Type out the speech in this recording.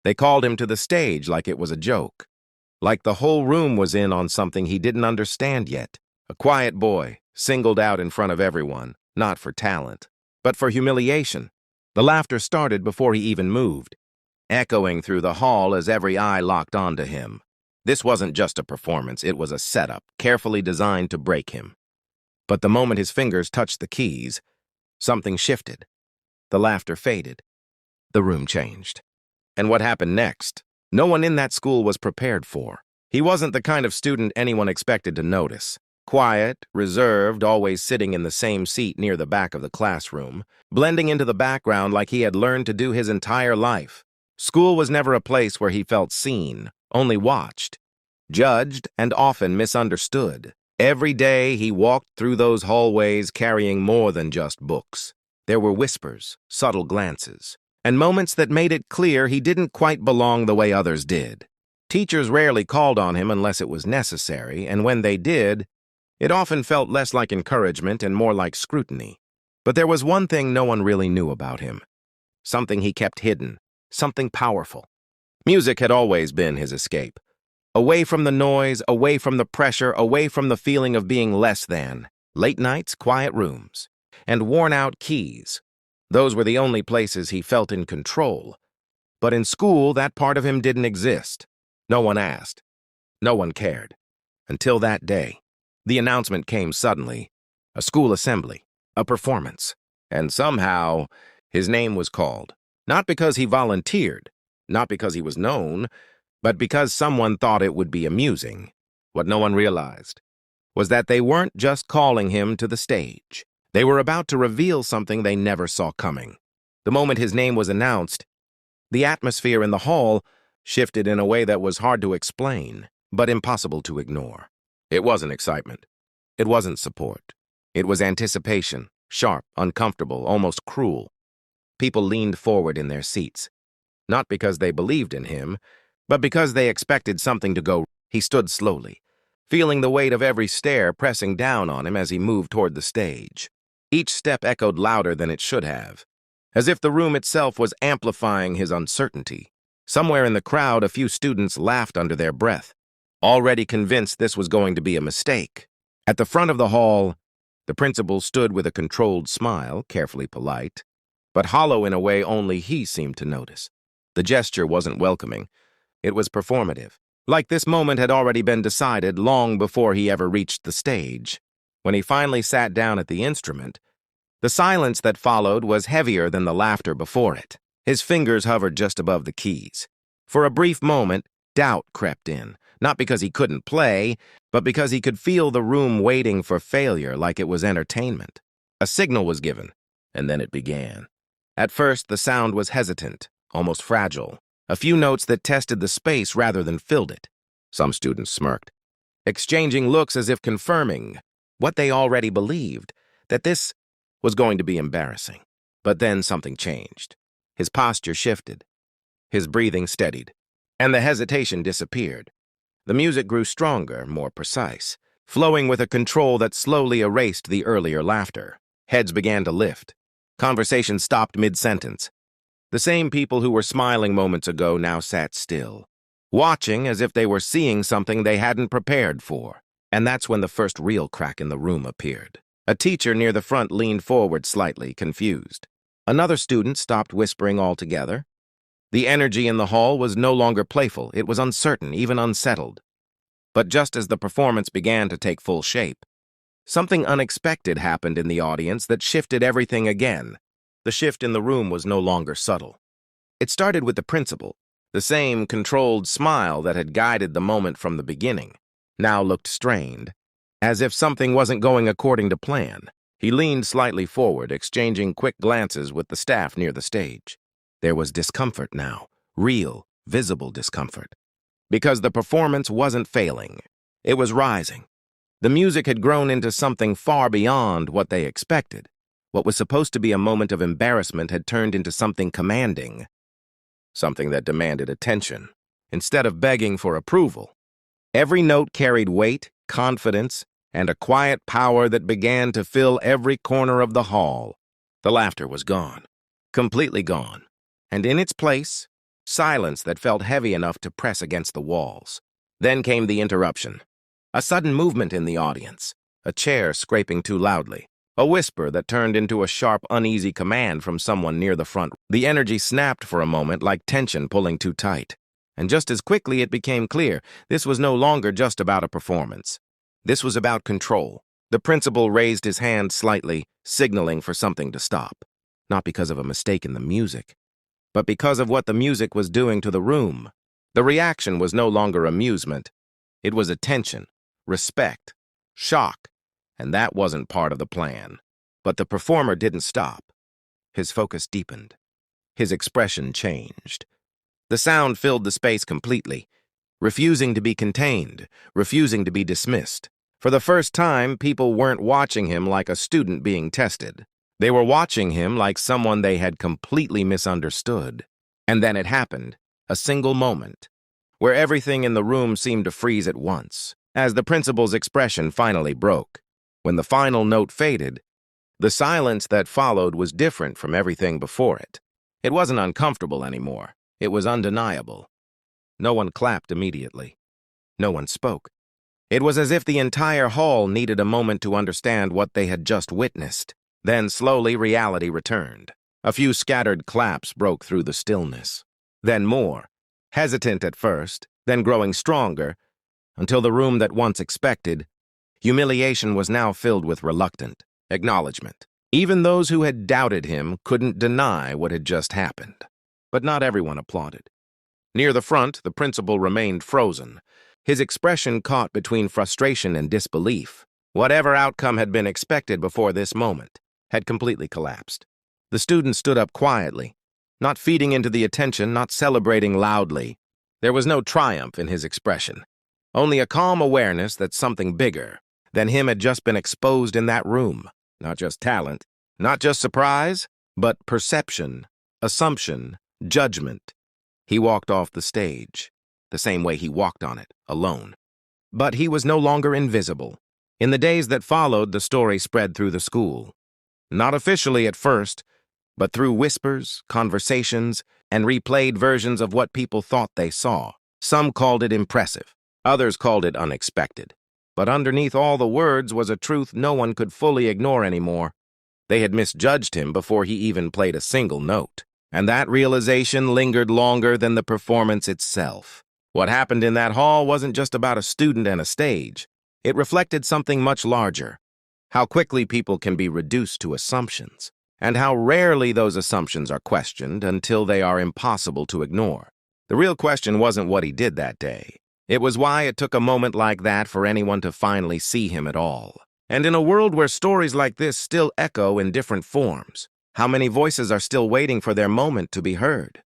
They called him to the stage like it was a joke, like the whole room was in on something he didn't understand yet. A quiet boy, singled out in front of everyone, not for talent, but for humiliation. The laughter started before he even moved, echoing through the hall as every eye locked onto him. This wasn't just a performance, it was a setup, carefully designed to break him. But the moment his fingers touched the keys, something shifted. The laughter faded. The room changed. And what happened next, no one in that school was prepared for. He wasn't the kind of student anyone expected to notice. Quiet, reserved, always sitting in the same seat near the back of the classroom, blending into the background like he had learned to do his entire life. School was never a place where he felt seen, only watched, judged, and often misunderstood. Every day he walked through those hallways carrying more than just books. There were whispers, subtle glances, and moments that made it clear he didn't quite belong the way others did. Teachers rarely called on him unless it was necessary, and when they did, it often felt less like encouragement and more like scrutiny. But there was one thing no one really knew about him. Something he kept hidden, something powerful. Music had always been his escape. Away from the noise, away from the pressure, away from the feeling of being less than. Late nights, quiet rooms, and worn-out keys. Those were the only places he felt in control. But in school, that part of him didn't exist. No one asked. No one cared. Until that day. The announcement came suddenly. A school assembly. A performance. And somehow, his name was called. Not because he volunteered, not because he was known, but because someone thought it would be amusing. What no one realized was that they weren't just calling him to the stage. They were about to reveal something they never saw coming. The moment his name was announced, the atmosphere in the hall shifted in a way that was hard to explain, but impossible to ignore. It wasn't excitement. It wasn't support. It was anticipation, sharp, uncomfortable, almost cruel. People leaned forward in their seats, not because they believed in him, but because they expected something to go. He stood slowly, feeling the weight of every stare pressing down on him as he moved toward the stage. Each step echoed louder than it should have, as if the room itself was amplifying his uncertainty. Somewhere in the crowd, a few students laughed under their breath, already convinced this was going to be a mistake. At the front of the hall, the principal stood with a controlled smile, carefully polite, but hollow in a way only he seemed to notice. The gesture wasn't welcoming. It was performative, like this moment had already been decided long before he ever reached the stage. When he finally sat down at the instrument, the silence that followed was heavier than the laughter before it. His fingers hovered just above the keys. For a brief moment, doubt crept in, not because he couldn't play, but because he could feel the room waiting for failure like it was entertainment. A signal was given, and then it began. At first, the sound was hesitant, almost fragile, a few notes that tested the space rather than filled it. Some students smirked, exchanging looks as if confirming what they already believed, that this was going to be embarrassing. But then something changed. His posture shifted, his breathing steadied, and the hesitation disappeared. The music grew stronger, more precise, flowing with a control that slowly erased the earlier laughter. Heads began to lift. Conversation stopped mid-sentence. The same people who were smiling moments ago now sat still, watching as if they were seeing something they hadn't prepared for. And that's when the first real crack in the room appeared. A teacher near the front leaned forward slightly, confused. Another student stopped whispering altogether. The energy in the hall was no longer playful. It was uncertain, even unsettled. But just as the performance began to take full shape, something unexpected happened in the audience that shifted everything again. The shift in the room was no longer subtle. It started with the principal. The same controlled smile that had guided the moment from the beginning now looked strained, as if something wasn't going according to plan. He leaned slightly forward, exchanging quick glances with the staff near the stage. There was discomfort now, real, visible discomfort. Because the performance wasn't failing. It was rising. The music had grown into something far beyond what they expected. What was supposed to be a moment of embarrassment had turned into something commanding, something that demanded attention, instead of begging for approval. Every note carried weight, confidence, and a quiet power that began to fill every corner of the hall. The laughter was gone, completely gone, and in its place, Silence that felt heavy enough to press against the walls. Then came the interruption. A sudden movement in the audience. A chair scraping too loudly. A whisper that turned into a sharp, uneasy command from someone near the front. The energy snapped for a moment like tension pulling too tight. And just as quickly it became clear, this was no longer just about a performance. This was about control. The principal raised his hand slightly, signaling for something to stop. Not because of a mistake in the music, but because of what the music was doing to the room. The reaction was no longer amusement. It was attention, respect, shock, and that wasn't part of the plan. But the performer didn't stop. His focus deepened. His expression changed. The sound filled the space completely, refusing to be contained, refusing to be dismissed. For the first time, people weren't watching him like a student being tested. They were watching him like someone they had completely misunderstood. And then it happened, a single moment, where everything in the room seemed to freeze at once, as the principal's expression finally broke. When the final note faded, the silence that followed was different from everything before it. It wasn't uncomfortable anymore. It was undeniable. No one clapped immediately. No one spoke. It was as if the entire hall needed a moment to understand what they had just witnessed. Then slowly reality returned. A few scattered claps broke through the stillness. Then more, hesitant at first, then growing stronger, until the room that once expected humiliation was now filled with reluctant acknowledgement. Even those who had doubted him couldn't deny what had just happened. But not everyone applauded. Near the front, the principal remained frozen, his expression caught between frustration and disbelief. Whatever outcome had been expected before this moment had completely collapsed. The student stood up quietly, not feeding into the attention, not celebrating loudly. There was no triumph in his expression, only a calm awareness that something bigger than him had just been exposed in that room. Not just talent, not just surprise, but perception, assumption, judgment. He walked off the stage, the same way he walked on it, alone. But he was no longer invisible. In the days that followed, the story spread through the school. Not officially at first, but through whispers, conversations, and replayed versions of what people thought they saw. Some called it impressive, others called it unexpected. But underneath all the words was a truth no one could fully ignore anymore. They had misjudged him before he even played a single note. And that realization lingered longer than the performance itself. What happened in that hall wasn't just about a student and a stage. It reflected something much larger. How quickly people can be reduced to assumptions, and how rarely those assumptions are questioned until they are impossible to ignore. The real question wasn't what he did that day. It was why it took a moment like that for anyone to finally see him at all. And in a world where stories like this still echo in different forms, how many voices are still waiting for their moment to be heard?